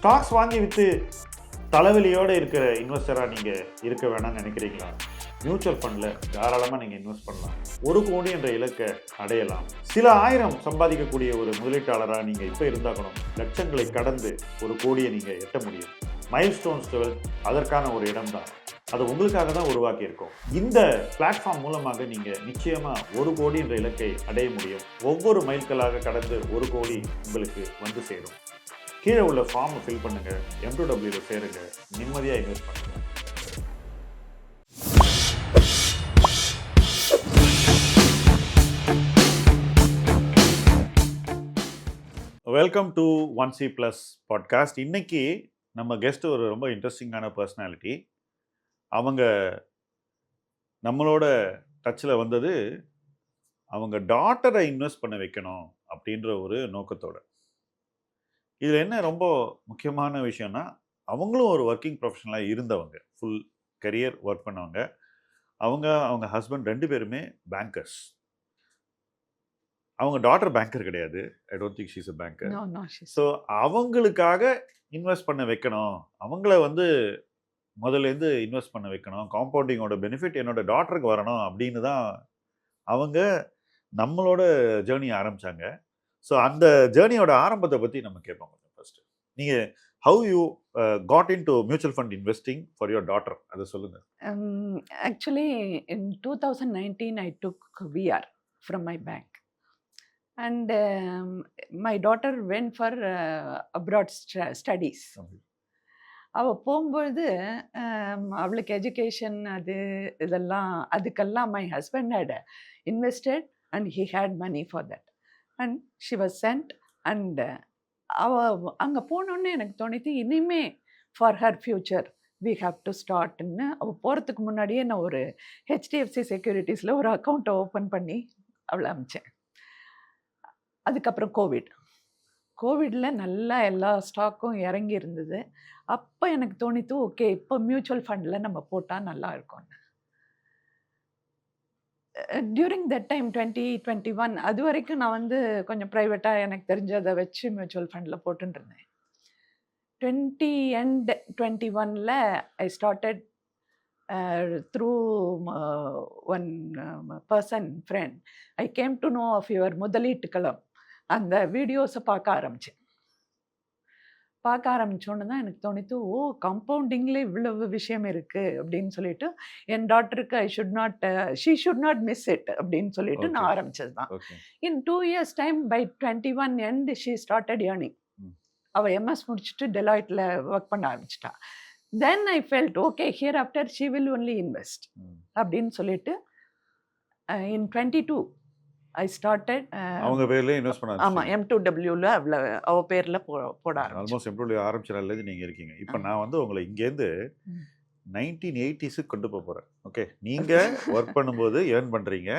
Stocks வாங்கி விற்று தலைவலியோடு இருக்கிற இன்வெஸ்டராக நீங்கள் இருக்க வேணாம்னு நினைக்கிறீங்களா? மியூச்சுவல் ஃபண்டில் தாராளமாக நீங்கள் இன்வெஸ்ட் பண்ணலாம். 1 கோடி என்ற இலக்கை அடையலாம். சில ஆயிரம் சம்பாதிக்கக்கூடிய ஒரு முதலீட்டாளராக நீங்கள் இப்போ இருந்தாக்கணும், லட்சங்களை கடந்து 1 கோடியை நீங்கள் எட்ட முடியும். மைல்ஸ்டோன்ஸ் 12 அதற்கான ஒரு இடம் தான். அது உங்களுக்காக தான் உருவாக்கி இருக்கோம். இந்த பிளாட்ஃபார்ம் மூலமாக நீங்கள் நிச்சயமாக 1 கோடி என்ற இலக்கை அடைய முடியும். ஒவ்வொரு மைல்களாக கடந்து 1 கோடி உங்களுக்கு வந்து சேரும். கீழே உள்ள ஃபார்மை ஃபில் பண்ணுங்க, M2W சேருங்க, நிம்மதியாக இன்வெஸ்ட் பண்ணுங்க. Welcome to 1C+ podcast. இன்னைக்கு நம்ம கெஸ்ட் ஒரு ரொம்ப இன்ட்ரெஸ்டிங்கான பர்சனாலிட்டி. அவங்க நம்மளோட டச்சில் வந்தது அவங்க டாட்டரை இன்வெஸ்ட் பண்ண வைக்கணும் அப்படின்ற ஒரு நோக்கத்தோட. இதில் என்ன ரொம்ப முக்கியமான விஷயம்னா, அவங்களும் ஒரு ஒர்க்கிங் ப்ரொஃபஷனலாக இருந்தவங்க, ஃபுல் கரியர் ஒர்க் பண்ணவங்க. அவங்க ஹஸ்பண்ட் 2 பேருமே பேங்கர்ஸ். அவங்க டாட்டர் பேங்கர் கிடையாது. I don't think she's a banker. So அவங்களுக்காக இன்வெஸ்ட் பண்ண வைக்கணும், அவங்கள வந்து முதல்லேருந்து இன்வெஸ்ட் பண்ண வைக்கணும், காம்பவுண்டிங்கோட பெனிஃபிட் என்னோட டாட்டருக்கு வரணும் அப்படின்னு தான் அவங்க நம்மளோட ஜேர்னி ஆரம்பித்தாங்க. ஸோ அந்த ஜேர்னியோட ஆரம்பத்தை பற்றி நம்ம கேட்போம். ஃபர்ஸ்ட் நீங்கள் how you got into mutual fund investing for your daughter, அதை சொல்லுங்கள். Actually, in 2019, I took VR from my bank. And my daughter went for abroad studies. அவள் போகும்பொழுது அவளுக்கு எஜுகேஷன் அதுக்கெல்லாம் my husband had invested and he had money for that. And she was sent. And அவள் அங்கே போனோன்னே எனக்கு தோணித்து, இனிமே for her future we have to ஸ்டார்ட்னு. அவள் போகிறதுக்கு முன்னாடியே நான் ஒரு HDFC செக்யூரிட்டிஸில் ஒரு அக்கௌண்ட்டை ஓப்பன் பண்ணி அவளை அமிச்சேன். அதுக்கப்புறம் கோவிடில் நல்லா எல்லா ஸ்டாக்கும் இறங்கி இருந்தது. அப்போ எனக்கு தோணித்து, ஓகே இப்போ மியூச்சுவல் ஃபண்டில் நம்ம போட்டால் நல்லா இருக்கும்னு. டியூரிங் தட் டைம் 2021 அது வரைக்கும் நான் வந்து கொஞ்சம் ப்ரைவேட்டாக எனக்கு தெரிஞ்சதை வச்சு மியூச்சுவல் ஃபண்டில் போட்டுருந்தேன். 2021 I started through one person friend. I came to know of your முதலீட்டு களம். அந்த வீடியோஸை பார்க்க ஆரம்பித்தோன்னு தான் எனக்கு தோணித்து, ஓ கம்பவுண்டிங்கில் இவ்வளவு விஷயம் இருக்குது அப்படின்னு சொல்லிட்டு, என் டாட்டருக்கு she should not miss it அப்படின்னு சொல்லிட்டு நான் ஆரம்பித்தது தான். In 2 years time by 21 end she started earning. அவள் MS முடிச்சுட்டு டெலாய்ட்டில் ஒர்க் பண்ண ஆரம்பிச்சிட்டா. Then I felt okay here after she will only invest அப்படின்னு சொல்லிட்டு இன் 22 ஐ ஸ்டார்டட் அவங்க பேர்ல இன்வெஸ்ட் பண்ணாங்க. ஆமாம், M2Wல அவ பேரில் போட ஆல்மோஸ்ட் M2W ஆரம்பிச்சிடல நீங்கள் இருக்கீங்க. இப்போ நான் வந்து உங்களை இங்கேருந்து 1980s கொண்டு போகிறேன். ஓகே, நீங்கள் ஒர்க் பண்ணும்போது ஏர்ன் பண்ணுறீங்க,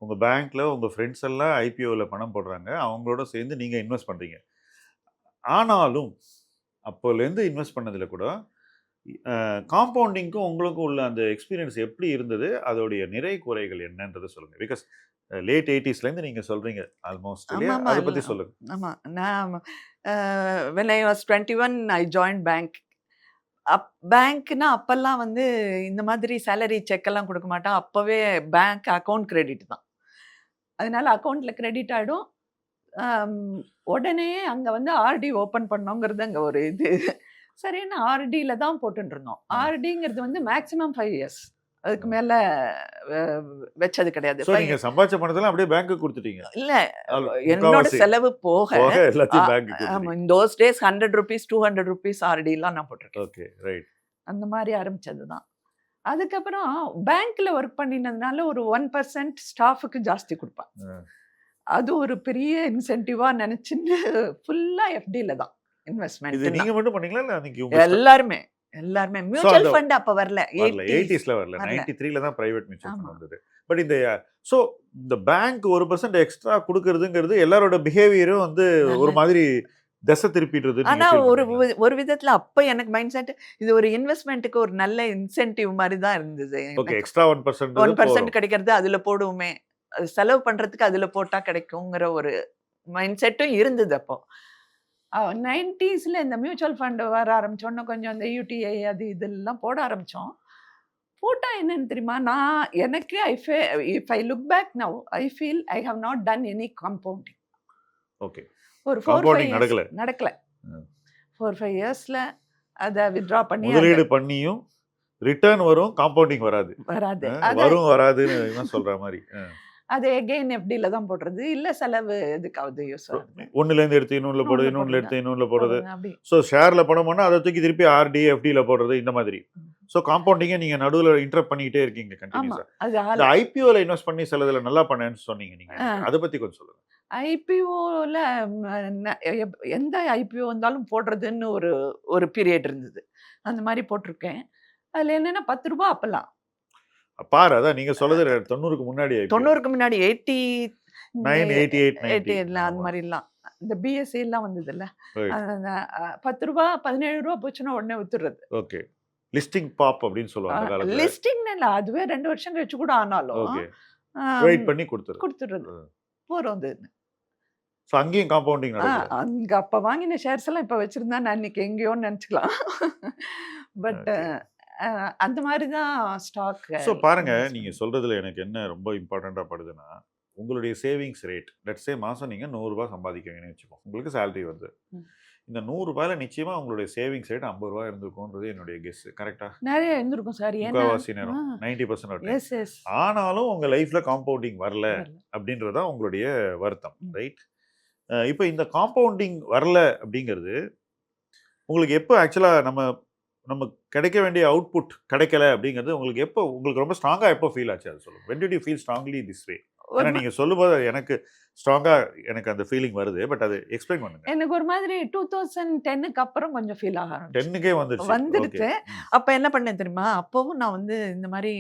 உங்கள் பேங்க்கில் உங்கள் ஃப்ரெண்ட்ஸ் எல்லாம் IPOவில் பணம் போடுறாங்க, அவங்களோட சேர்ந்து நீங்கள் இன்வெஸ்ட் பண்ணுறீங்க. ஆனாலும் அப்போலேருந்து இன்வெஸ்ட் பண்ணதில் கூட காம்பவுண்டிங்க்கும் உங்களுக்கும் உள்ள அந்த எக்ஸ்பீரியன்ஸ் எப்படி இருந்தது, அதோடைய நிறை குறைகள் என்னன்றதை சொல்லுங்கள். பிகாஸ் லேட் 80sலேருந்து நீங்கள் சொல்கிறீங்க ஆல்மோஸ்ட், அதை பற்றி சொல்லுங்கள். ஆமாம், நான் when I was 21 I joined bank. பேங்க்னா அப்போல்லாம் வந்து இந்த மாதிரி சேலரி செக்கெல்லாம் கொடுக்க மாட்டான். அப்போவே பேங்க் அக்கௌண்ட் கிரெடிட் தான். அதனால அக்கௌண்ட்டில் கிரெடிட் ஆகிடும். உடனே அங்கே வந்து RD ஓப்பன் பண்ணோங்கிறது அங்கே ஒரு இது. சரின்னு RDயில் தான் போட்டுருந்தோம். RDங்கிறது வந்து மேக்ஸிமம் 5 years, அதுக்கு மேலே வச்சது கிடையாது. நீங்கள் சம்பாதிச்ச பணத்தெல்லாம் அப்படியே பேங்க்குக்கு கொடுத்துட்டீங்க? இல்லை, என்னோட செலவு போக in those days 100 rupees 200 rupees RDலாம் நான் போட்டிருக்கேன். Okay, right. அந்த மாதிரி ஆரம்பித்தது தான். அதுக்கப்புறம் பேங்க்கில் ஒர்க் பண்ணினதுனால ஒரு 1% ஸ்டாஃபுக்கு ஜாஸ்தி கொடுப்பான். அது ஒரு பெரிய இன்சென்டிவாக நினச்சின்னு ஃபுல்லாக FDயில் தான் இன்வெஸ்ட்மெண்ட். நீங்கள் மட்டும் பண்ணீங்களா இல்லை நீங்கள்? எல்லாருமே மியூச்சுவல் ஃபண்ட் அப்போ வரல, 80sல வரல, 93ல தான் பிரைவேட் மியூச்சுவல் ஃபண்ட் வந்தது. பட் இந்த இந்த பேங்க் 1% எக்ஸ்ட்ரா கொடுக்கறதுங்கிறது எல்லாரோட பிஹேவியரும் வந்து ஒரு மாதிரி திசை திருப்பிடுறது. ஆனால் ஒரு விதத்தில் அப்போ எனக்கு மைண்ட் செட் இது ஒரு இன்வெஸ்ட்மெண்ட்டுக்கு ஒரு நல்ல இன்சென்டிவ் மாதிரி தான் இருந்தது. ஓகே, எக்ஸ்ட்ரா 1% கிடைக்கிறது, அதில் போடுவோமே, செலவு பண்ணுறதுக்கு அதில் போட்டால் கிடைக்குங்கிற ஒரு மைண்ட் செட்டும் இருந்தது அப்போ. 90ஸ்ல இந்த மியூச்சுவல் ஃபண்ட் வர ஆரம்பிச்சோன்னே கொஞ்சம் இந்த யூடிஐ அது இதெல்லாம் போட ஆரம்பித்தோம். போட்டா என்னன்னு தெரியுமா? எனக்கு if I look back now, I feel I have not done any compounding. Okay. ஒரு 4-5 காம்பவுண்டிங் இயர்ஸ் நடக்கல. நடக்கல. 4-5 இயர்ஸ்ல அதை வித்ட்ரா பண்ணி முதலீடு பண்ணியும் ரிட்டர்ன் வரும், காம்பவுண்டிங் வராது. வராது. வரும் வராதுன்னு சொல்ற மாதிரி. அது எகெயின் எஃப்டில தான் போடுறது, இல்ல செலவு எதுக்காவது யூஸ் ஆகுது. ஒண்ணுல இருந்து எடுத்து இன்னொன்னுல போடுறது, இன்னொன்னுல எடுத்து இன்னொன்னுல போடுறது. அப்படி ஸோ ஷேர்ல பணம் பண்ணா அதை தூக்கி திருப்பி ஆர்டி எஃப்டில போடுறது, இந்த மாதிரி. ஸோ காம்பவுண்டிங்கை நீங்க நடுவுல இன்டரப்ட் பண்ணிக்கிட்டே இருக்கீங்க ஆமா. கண்டினியூஸா. அது இந்த ஐபிஓல இன்வெஸ்ட் பண்ணி சில இதுல நல்லா பண்ணேன்னு சொன்னீங்க நீங்க. அதை பத்தி கொஞ்சம் சொல்லுங்க. ஐபிஓல எந்த ஐபிஓ வந்தாலும் போடுறதுன்னு ஒரு பீரியட் இருந்தது. அந்த மாதிரி போட்டிருக்கேன். அதுல என்னன்னா 10 ரூபாய் அப்பெல்லாம். பாரு, அதான் நீங்க சொல்றது 90க்கு முன்னாடி. 90க்கு முன்னாடி 9, 88, 88 அந்த மாதிரிலாம் இந்த பிஎஸ்சி எல்லாம் வந்ததுல்ல. 10 ரூபாய் 17 ரூபாய் போச்சுன்னா உடனே வித்துடுறது. ஓகே. லிஸ்டிங் பாப் அப்படின்னு சொல்லுவாங்க காலத்துல. லிஸ்டிங் இல்ல, அதுவே 2 வருஷம் கழிச்சு கூட ஆனாலும் ஓகே. வெயிட் பண்ணி கொடுத்துறது. போறோம். ஸோ அங்கேயும் காம்பவுண்டிங் நடக்குது. அங்க அப்ப வாங்கின ஷேர்ஸ் எல்லாம் இப்ப வச்சிருந்தா நான் இன்னைக்கு எங்கேயோன்னு நினைச்சுக்கலாம். பட் அந்த மாதிரி தான் ஸ்டாக். ஸோ பாருங்க, நீங்க சொல்றதுல எனக்கு என்ன ரொம்ப இம்பார்ட்டண்டா படுதுன்னா, உங்களுடைய சேவிங்ஸ் ரேட், லெட்ஸ் சே மாசம் நீங்க 100 ரூபாய் சம்பாதிக்கிறீங்கன்னு வச்சுக்கோங்க. உங்களுக்கு சேலரி வருது. இந்த 100 ரூபாயில நிச்சயமா உங்களுடைய சேவிங்ஸ் ரேட் 50 ரூபாய் இருந்திருக்கும்ன்றது என்னுடைய கெஸ். கரெக்டா? நிறைய இருந்திருக்கும் சார். முக்காவாசி நேரம் 90%. ஆனாலும் உங்க லைஃப்ல காம்பவுண்டிங் வரல அப்படின்றதா உங்களுடைய வருத்தம், ரைட்? இப்போ இந்த காம்பவுண்டிங் வரல அப்படிங்கிறது உங்களுக்கு எப்போ ஆக்சுவலா நம்ம கிடைக்க வேண்டிய அவுட்புட் கிடைக்கல அப்படிங்கிறது உங்களுக்கு ரொம்ப ஸ்ட்ராங்கா எப்போ ஃபீல் ஆச்சு, அது சொல்லுங்க. when did you feel strongly this way? ஏன்னா நீங்க சொல்லும்போது எனக்கு ஸ்ட்ராங்கா அந்த ஃபீலிங் வருது. பட் அது எக்ஸ்பிளைன் பண்ணுங்க. எனக்கு ஒரு மாதிரி 2010க்கு அப்புறம் கொஞ்சம் ஃபீல் ஆக ஆரம்பிச்சு. 10க்கே வந்துடுச்சு. அப்ப என்ன பண்ணேன் தெரியுமா? அப்பவும் நான் இந்த மாதிரி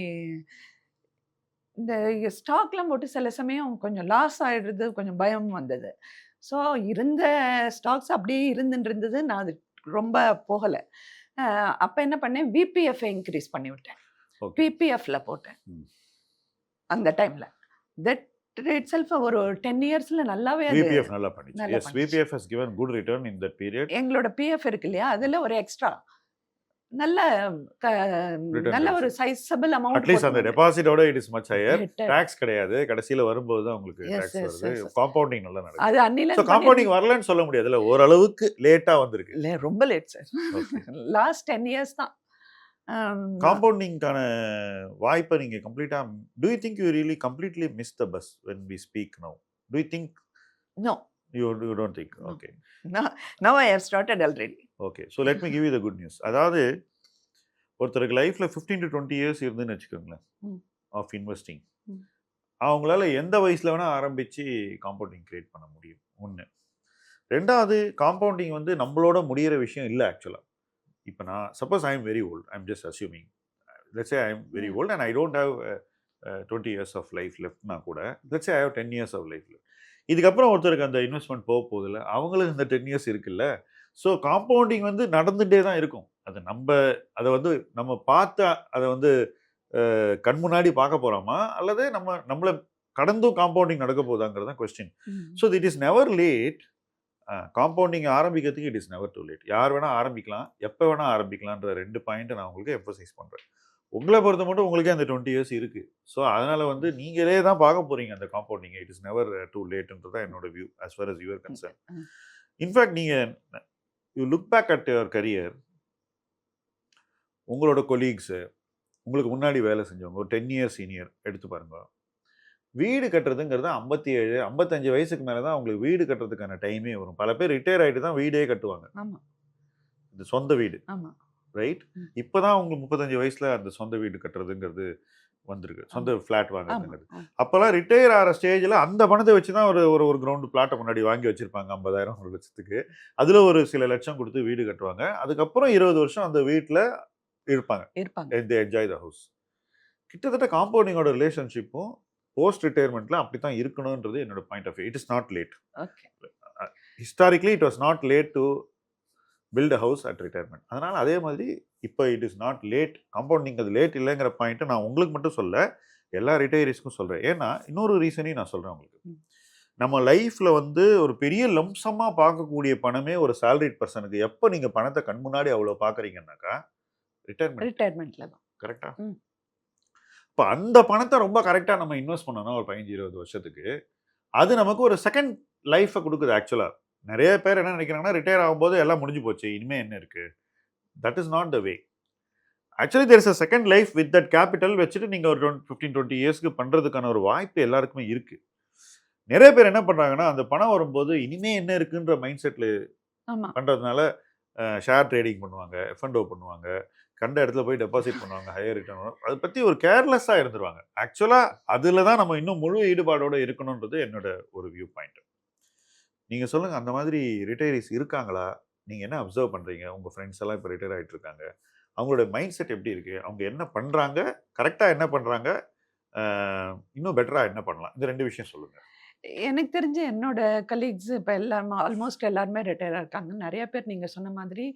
இந்த ஸ்டாக்லாம் போட்டு சில சமயம் கொஞ்சம் லாஸ் ஆயிடுறது, கொஞ்சம் பயம் வந்தது. ஸோ இருந்த ஸ்டாக்ஸ் அப்படியே இருந்தது. நான் அது ரொம்ப போகல. அப்ப என்ன பண்ணேன், விபிஎஃப் இன்க்ரீஸ் பண்ணி விட்டேன். பிபிஎஃப்ல போட்டேன் அந்த டைம்ல. தட் இட் செல்ஃப் ஒரு 10 இயர்ஸ்ல நல்லாவே விபிஎஃப் நல்லா பண்ணிச்சு. Yes, VPF has given good return in that period. எங்களோட பிஎஃப் இருக்கு இல்லையா, அதுல ஒரு எக்ஸ்ட்ரா நல்ல ஒரு சைஸபிள் அமௌண்ட். அட்லீஸ்ட் அந்த டெபாசிட்டோட it is much higher. Tax கிடையாது. கடைசில வரும்போது தான் உங்களுக்கு டாக்ஸ் வருது. காம்பவுண்டிங் நல்லா நடக்குது. அது அன்னில சோ காம்பவுண்டிங் வரலன்னு சொல்ல முடியாதுல, ஓரளவுக்கு லேட்டா வந்திருக்கு. இல்ல, ரொம்ப லேட் சார். லாஸ்ட் 10 இயர்ஸ் தான் காம்பவுண்டிங்கான வாய்ப்பை நீங்க கம்ப்ளீட்டா. do you think you really completely miss the bus when we speak now? Do you think? No. You don't think? Okay. Now I have started already. Okay. So let me give you the good news. அதாவது ஒருத்தருக்கு லைஃப்ல 15 to 20 years இருந்துன்னு வச்சுக்கோங்களேன் of investing. அவங்களால எந்த வயசுல வேணா ஆரம்பிச்சு காம்பவுண்டிங் கிரியேட் பண்ண முடியும். ஒன்று. ரெண்டாவது, காம்பவுண்டிங் நம்மளோட முடியிற விஷயம் இல்லை ஆக்சுவலா. இப்போ நான் suppose I am very old, I am just assuming, let's say I am very old and I don't have 20 years of life லெஃப்ட்னா கூட, let's say I have 10 years of life left. இதுக்கப்புறம் ஒருத்தருக்கு அந்த இன்வெஸ்ட்மெண்ட் போக போகுதுல்ல, அவங்களுக்கு இந்த 10 years இருக்குல்ல. So compounding நடந்துகிட்டே தான் இருக்கும். அது அதை நம்ம பார்த்து அதை கண் முன்னாடி பார்க்க போகிறோமா, அல்லது நம்மளை கடந்தும் காம்பவுண்டிங் நடக்க போகுதாங்கிறது தான் question. So it is never late. Compounding ஆரம்பிக்கிறதுக்கு it is never too late. யார் வேணால் ஆரம்பிக்கலாம், எப்போ வேணால் ஆரம்பிக்கலான்ற 2 பாயிண்ட்டை நான் உங்களுக்கு எம்பசைஸ் பண்ணுறேன். உங்களை பொறுத்த மட்டும் உங்களுக்கே அந்த 20 இயர்ஸ் இருக்குது. ஸோ அதனால் நீங்களே தான் பார்க்க போகிறீங்க அந்த compounding. It is never too லேட்ன்றது தான் என்னோட view as far as you are concerned. In fact நீங்கள் you look back at your career, உங்களோட கொலீக்ஸு, உங்களுக்கு முன்னாடி வேலை செஞ்சவங்க, ஒரு 10 இயர்ஸ் சீனியர் எடுத்து பாருங்க. வீடு கட்டுறதுங்கிறது 57, 55 வயசுக்கு மேலே தான் அவங்களுக்கு வீடு கட்டுறதுக்கான டைமே வரும். பல பேர் ரிட்டையர் ஆகிட்டு தான் வீடே கட்டுவாங்க, இந்த சொந்த வீடு, ரைட்? இப்போ தான் உங்களுக்கு 35 வயசில் அந்த சொந்த வீடு கட்டுறதுங்கிறது வந்திருக்கு, சொந்த ஃப்ளாட் வாங்குறதுங்கிறது. அப்போல்லாம் ரிட்டையர் ஆகிற ஸ்டேஜில் அந்த பணத்தை வச்சு தான் ஒரு கிரவுண்டு பிளாட்டை முன்னாடி வாங்கி வச்சுருப்பாங்க 50,000 1 லட்சத்துக்கு. அதில் ஒரு சில லட்சம் கொடுத்து வீடு கட்டுவாங்க. அதுக்கப்புறம் 20 வருஷம் அந்த வீட்டில் இருப்பாங்க. they enjoy the house. கிட்டத்தட்ட காம்பவுண்டிங்கோட ரிலேஷன்ஷிப்பும் போஸ்ட் ரிட்டையர்மெண்ட்ல அப்படி தான் இருக்கணும்ன்றது என்னோட point of view. It is not late. Historically it was not late to build a house at retirement. அதனால அதே மாதிரி இப்போ it is not late. Compounding அது லேட் இல்லைங்கிற பாயிண்ட்டை நான் உங்களுக்கு மட்டும் சொல்ல, எல்லா ரிட்டையரிஸ்க்கும் சொல்கிறேன். ஏன்னா இன்னொரு ரீசனையும் நான் சொல்கிறேன் உங்களுக்கு. நம்ம லைஃப்ல வந்து ஒரு பெரிய லம்சமா பார்க்கக்கூடிய பணமே ஒரு salaried பர்சனுக்கு எப்போ நீங்க பணத்தை கண் முன்னாடி அவ்வளவு பாக்குறீங்கன்னாக்கா ரிட்டையர்மெண்ட். ரிட்டையர்மெண்ட்ல தான். கரெக்டா? ம். இப்போ அந்த பணத்தை ரொம்ப கரெக்டா நம்ம இன்வெஸ்ட் பண்ணோம்னா ஒரு 15-20 வருஷத்துக்கு அது நமக்கு ஒரு செகண்ட் லைஃபை கொடுக்குது. ஆக்சுவலா நிறைய பேர் என்ன நினைக்கிறாங்கன்னா ரிட்டையர் ஆகும்போது எல்லாம் முடிஞ்சு போச்சு, இனிமே என்ன இருக்கு. That is not the way. Actually there is a second life with that capital வச்சுட்டு நீங்க ஒரு 15-20 இயர்ஸ்க்கு பண்றதுக்கான ஒரு வாய்ப்பு எல்லாருக்குமே இருக்கு. நிறைய பேர் என்ன பண்றாங்கன்னா அந்த பணம் வரும்போது இனிமே என்ன இருக்குன்ற மைண்ட் செட்ல ஆமா. பண்றதுனால ஷேர் ட்ரேடிங் பண்ணுவாங்க, எஃப்என்டோ பண்ணுவாங்க, கண்ட இடத்துல போய் டெபாசிட் பண்ணுவாங்க, ஹையர் ரிட்டர்ன். அதை பத்தி ஒரு கேர்லெஸ்ஸா இருந்துருவாங்க. ஆக்சுவலா அதுல தான் நம்ம இன்னும் முழு ஈடுபாடோட இருக்கணும்ன்றது என்னோட ஒரு வியூ பாயிண்ட். நீங்க சொல்லுங்க, அந்த மாதிரி ரிட்டையரிஸ் இருக்காங்களா? நீங்க என்ன அப்சர்வ் பண்றீங்க? உங்க ஃப்ரெண்ட்ஸ் எல்லாம் இப்போ ரிட்டையர் ஆயிட்டு இருக்காங்க. அவங்களோட மைண்ட் செட் எப்படி இருக்கு? அவங்க என்ன பண்றாங்க? கரெக்டா என்ன பண்றாங்க? இன்னும் பெட்டரா என்ன பண்ணலாம்? இந்த 2 விஷயம் சொல்லுங்க. எனக்கு தெரிஞ்சு என்னோட கலீக்ஸ் இப்போ எல்லாம் ஆல்மோஸ்ட் எல்லாருமே ரிட்டையர் இருக்காங்க. நிறைய பேர் நீங்க சொன்ன மாதிரி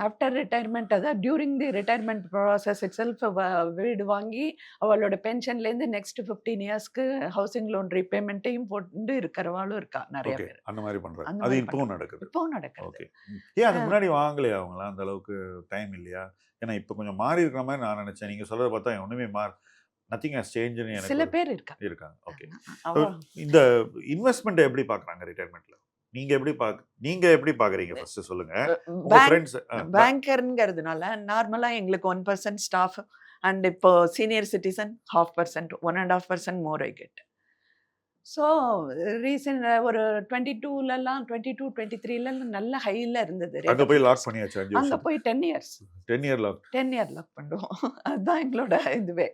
ஆஃப்டர் ரிட்டையர்மெண்ட், அதாவது during the retirement process it self வீடு வாங்கி அவளோட பென்ஷன்லேருந்து நெக்ஸ்ட் 15 இயர்ஸ்க்கு ஹவுசிங் லோன் ரீபேமெண்ட்டையும் போட்டு இருக்கிறவாளும் இருக்கா நிறைய ஓகே, பேர். அந்த மாதிரி பண்றாங்க. அந்த அது மாதிரி இப்பவும் பண்றாங்க. நடக்குது. இப்பவும் நடக்குது. ஓகே. ஏன் அதுக்கு முன்னாடி வாங்கலையா அவங்களாம்? அந்த அளவுக்கு டைம் இல்லையா? ஏன்னா இப்போ கொஞ்சம் மாறி இருக்கிற மாதிரி நான் நினைச்சேன். நீங்க சொல்றத பார்த்தா ஒண்ணுமே நத்திங் ஹஸ் சேஞ்சுன்னு எனக்கு சில பேர் இருக்காங்க. இருக்காங்க. ஓகே. அவ இந்த இன்வெஸ்ட்மெண்ட் எப்படி பார்க்கறாங்க ரிட்டையர்மெண்ட்ல? நீங்க எப்படி பார்க்கறீங்க ஃபர்ஸ்ட் சொல்லுங்க. உங்க பேங்க் ஃப்ரெண்ட்ஸ் பேங்கர்ங்கிறதுனால நார்மலா எங்களுக்கு 1% ஸ்டாஃப் அண்ட் இப்போ senior citizen 0.5%, 1.5% more I get. So recent ஒரு 22லலாம் 22, 23லலாம் நல்ல ஹையில் இருந்தது rate அங்க of போய் லாக் interest. பண்ணியாச்சு 5 அங்கே வருஷத்துக்கு. போய் 10 years 10 year lock. 10 year lock பண்ணுவோம். அதுதான் எங்களோட இதுவே.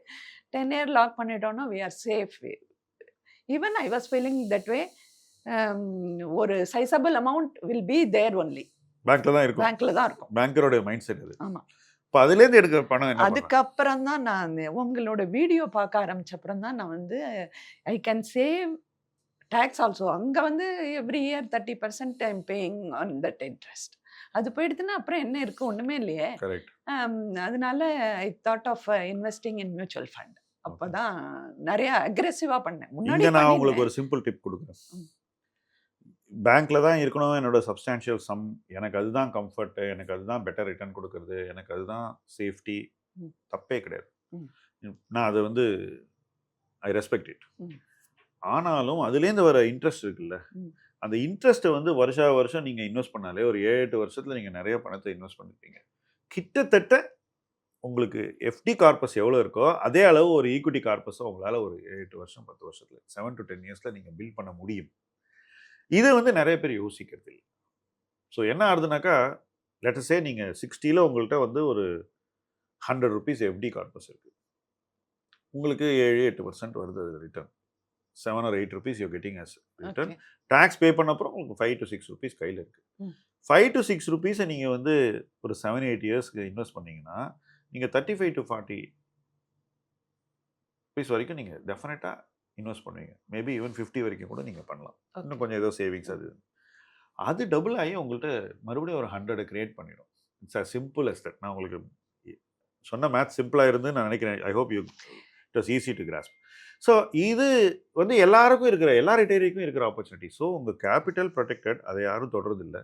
10 இயர் லாக் பண்ணிட்டோம்னா we are safe. Even I was feeling that way. ஒரு sizable amount will be there only. பேங்க்ல தான் இருக்கும். பேங்க்ல தான் இருக்கும். பேங்கரோட மைண்ட் செட் அது. ஆமா. இப்போ அதுல இருந்து எடுக்கிற பணம் என்ன பண்ணுங்க? அதுக்கப்புறம் தான் நான் உங்களோட வீடியோ பார்க்க ஆரம்பிச்ச அப்புறம் தான் நான் வந்து I can save tax also. அங்கே வந்து every year 30% I'm paying on that interest. அது போயிடுதுன்னா அப்புறம் என்ன இருக்கு? ஒண்ணுமே இல்லையே. கரெக்ட். அதனால I thought of investing in mutual fund. அப்பதான் நிறைய அக்ரெசிவா பண்ணேன். முன்னாடி இங்க நான் உங்களுக்கு பண்ணிருந்தேன். ஒரு சிம்பிள் டிப் கொடுக்குறேன். ம். பேங்க்ல தான் இருக்கணும் என்னோட சப்ஸ்டான்ஷியல் சம். எனக்கு அதுதான் கம்ஃபர்ட், எனக்கு அதுதான் பெட்டர் ரிட்டர்ன் கொடுக்கறது, எனக்கு அதுதான் சேஃப்டி. ம். தப்பே கிடையாது. ம். நான் அது வந்து ஐ ரெஸ்பெக்ட் இட். ம். ஆனாலும் அதுலேருந்து வர இன்ட்ரெஸ்ட் இருக்குல்ல, ம். அந்த இன்ட்ரெஸ்ட்டை வந்து வருஷா வருஷம் நீங்க இன்வெஸ்ட் பண்ணாலே ஒரு 7-8 வருஷத்துல நீங்க நிறைய பணத்தை இன்வெஸ்ட் பண்ணிருப்பீங்க. கிட்டத்தட்ட உங்களுக்கு எஃப்டி கார்பஸ் எவ்வளோ இருக்கோ அதே அளவு ஒரு ஈக்விட்டி கார்பஸை உங்களால ஒரு 8 வருஷம் 10 வருஷத்துல 7 to 10 இயர்ஸ்ல நீங்க பில்ட் பண்ண முடியும். இது வந்து நிறைய பேர் யோசிக்கிறது இல்லை. ஸோ என்ன ஆகுதுனாக்கா, லெட் அஸ் சே நீங்க 60ல உங்கள்கிட்ட வந்து ஒரு 100 rupees எஃப்டி கார்பஸ் இருக்கு. உங்களுக்கு 7-8% வருது அது return. 7 or 8 rupees you're getting as return. Okay. Tax pay பண்ண அப்புறம் உங்களுக்கு 5 to 6 rupees கையில் இருக்கு. ம். 5 to 6 rupees நீங்க வந்து ஒரு 7-8 இயர்ஸ்க்கு இன்வெஸ்ட் பண்ணீங்கன்னா நீங்க 35 to 40 rupees வரைக்கும் நீங்க டெஃபினட்டா இன்வெஸ்ட் பண்ணுவீங்க. மேபி ஈவன் 50 வரைக்கும் கூட நீங்க பண்ணலாம். இன்னும் Okay. கொஞ்சம் ஏதோ சேவிங்ஸ் அது டபுள் ஆகி உங்கள்கிட்ட மறுபடியும் ஒரு 100 கிரியேட் பண்ணிடும். It's a simple as that. நான் உங்களுக்கு சொன்ன மேத்ஸ் சிம்பிளா இருந்து நான் நினைக்கிறேன். I hope you it was easy to grass. So இது வந்து எல்லாருக்கும் இருக்கிற எல்லா ரிட்டையரிக்கும் இருக்கிற ஆப்பர்ச்சுனிட்டி. ஸோ உங்கள் கேபிட்டல் ப்ரொடெக்டட், அதை யாரும் தொடர்றதில்லை.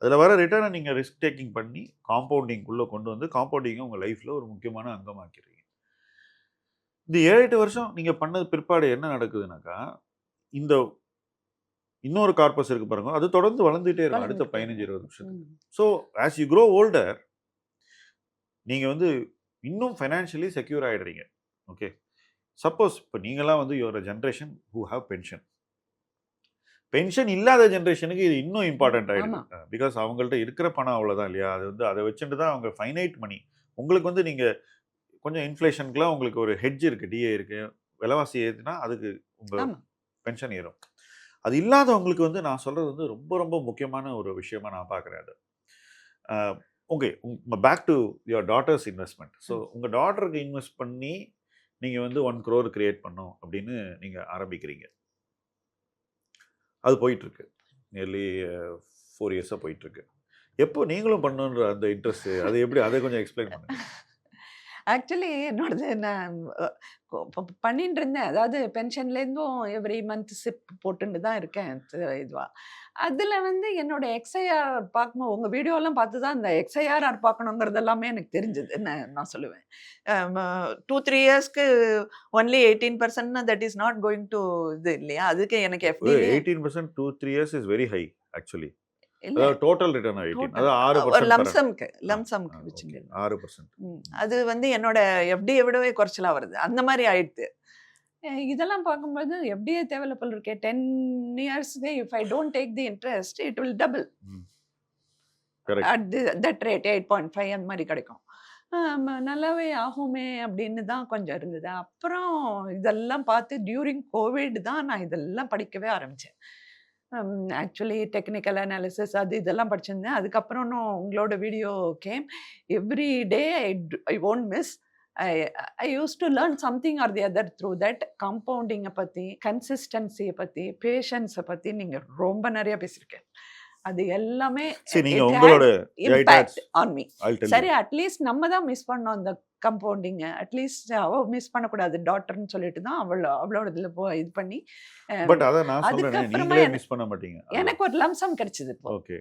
அதில் வர ரிட்டர்னை நீங்கள் ரிஸ்க் டேக்கிங் பண்ணி காம்பவுண்டிங்குள்ளே கொண்டு வந்து காம்பவுண்டிங்கை உங்கள் லைஃப்பில் ஒரு முக்கியமான அங்கமாக்கிறீங்க. இந்த 7-8 வருஷம் நீங்கள் பண்ணது பிற்பாடு என்ன நடக்குதுனாக்கா, இந்த இன்னொரு கார்பஸ் இருக்கு பாருங்க, அது தொடர்ந்து வளர்ந்துட்டே இருக்கும் அடுத்த 15-20 வருஷத்துக்கு. So as you grow older நீங்கள் வந்து இன்னும் ஃபைனான்ஷியலி செக்யூர் ஆகிடுறீங்க. ஓகே, சப்போஸ் இப்போ நீங்களாம் வந்து your generation who have pension. Pension இல்லாத ஜென்ரேஷனுக்கு இது இன்னும் இம்பார்ட்டன்ட் ஆகிடுது. பிகாஸ் அவங்கள்ட்ட இருக்கிற பணம் அவ்வளோதான் இல்லையா, அது வந்து அதை வச்சுட்டு தான் அவங்க ஃபைனைட் மணி. உங்களுக்கு வந்து நீங்கள் கொஞ்சம் இன்ஃப்ளேஷனுக்குலாம் உங்களுக்கு ஒரு ஹெட்ஜ் இருக்குது, டிஏ இருக்குது. விலைவாசி ஏற்றுனா அதுக்கு உங்கள் பென்ஷன் ஏறும். அது இல்லாதவங்களுக்கு வந்து நான் சொல்கிறது வந்து ரொம்ப ரொம்ப முக்கியமான ஒரு விஷயமா நான் பார்க்குறேன். அது okay, back to your daughter's investment. So உங்கள் டாட்டருக்கு இன்வெஸ்ட் பண்ணி நீங்கள் வந்து 1 crore கிரியேட் பண்ணோம் அப்படின்னு நீங்கள் ஆரம்பிக்கிறீங்க. அது போயிட்டுருக்கு, நியர்லி 4 years போயிட்டுருக்கு. எப்போ நீங்களும் பண்ணணுன்ற அந்த இன்ட்ரெஸ்ட் அது எப்படி, அதை கொஞ்சம் எக்ஸ்பிளைன் பண்ணுங்க. ஆக்சுவலி என்னோடது நான் பண்ணிட்டு இருந்தேன். அதாவது பென்ஷன்லேருந்தும் எவ்ரி மந்த் சிப் போட்டுட்டு தான் இருக்கேன் இதுவா. அதில் வந்து என்னோட எக்ஸ்ஐஆர் பார்க்கும்போது உங்கள் வீடியோலாம் பார்த்து தான் இந்த எக்ஸ்ஐஆர்ஆர் பார்க்கணுங்கிறது எல்லாமே எனக்கு தெரிஞ்சது நான் சொல்லுவேன். 2-3 இயர்ஸ்க்கு only 18% that is not going to இது இல்லையா? அதுக்கு எனக்கு FD 18% 2-3 years is very high actually. இல்ல அதாவது டோட்டல் ரிட்டர்ன் 18. டோட்டல் அதாவது ஒரு 6% லம்சம்க்கு ஆ, லம்சம்க்கு ஓகே. வச்சுங்க. 6%. அது வந்து என்னோட எஃப்டியை விடவே குறைச்சலா வருது. அந்த மாதிரி ஆயிடுது. இதெல்லாம் பார்க்கும்போது எஃப்டியே டெவலப்பல் இருக்கே 10 இயர்ஸ்க்கு if I don't take the interest it will double correct. At that rate 8.5 அந்த மாதிரி கிடைக்கும். நல்லாவே ஆகுமே அப்படின்னு தான் கொஞ்சம் இருந்தது. அப்புறம் இதெல்லாம் பார்த்து டியூரிங் கோவிட் தான் நான் இதெல்லாம் படிக்கவே ஆரம்பித்தேன். ஆக்சுவலி டெக்னிக்கல் அனாலிசிஸ் அது இதெல்லாம் படிச்சிருந்தேன். அதுக்கப்புறம் உங்களோட video came every day I won't miss. I use to learn something or the other through that. காம்பவுண்டிங்கை பற்றி, கன்சிஸ்டன்சியை பற்றி, பேஷன்ஸை பற்றி நீங்கள் ரொம்ப நிறைய பேசியிருக்கேன். அது எல்லாமே சரி, நீங்க உங்களோட impact on me. I'll tell சரி, you. அட்லீஸ்ட் நம்ம தான் மிஸ் பண்ணோம் அந்த கம்பவுண்டிங்க. அட்லீஸ்ட் அவ மிஸ் பண்ணக்கூடாது டாக்டர்னு சொல்லிட்டு தான் அவளோட இதில் இது பண்ணி பட் அத நான் சொல்றேன், அதுக்கப்புறமா நீங்களே மிஸ் பண்ண மாட்டீங்க. எனக்கு ஒரு லம்சம் கிடைச்சது இப்போ. ஓகே.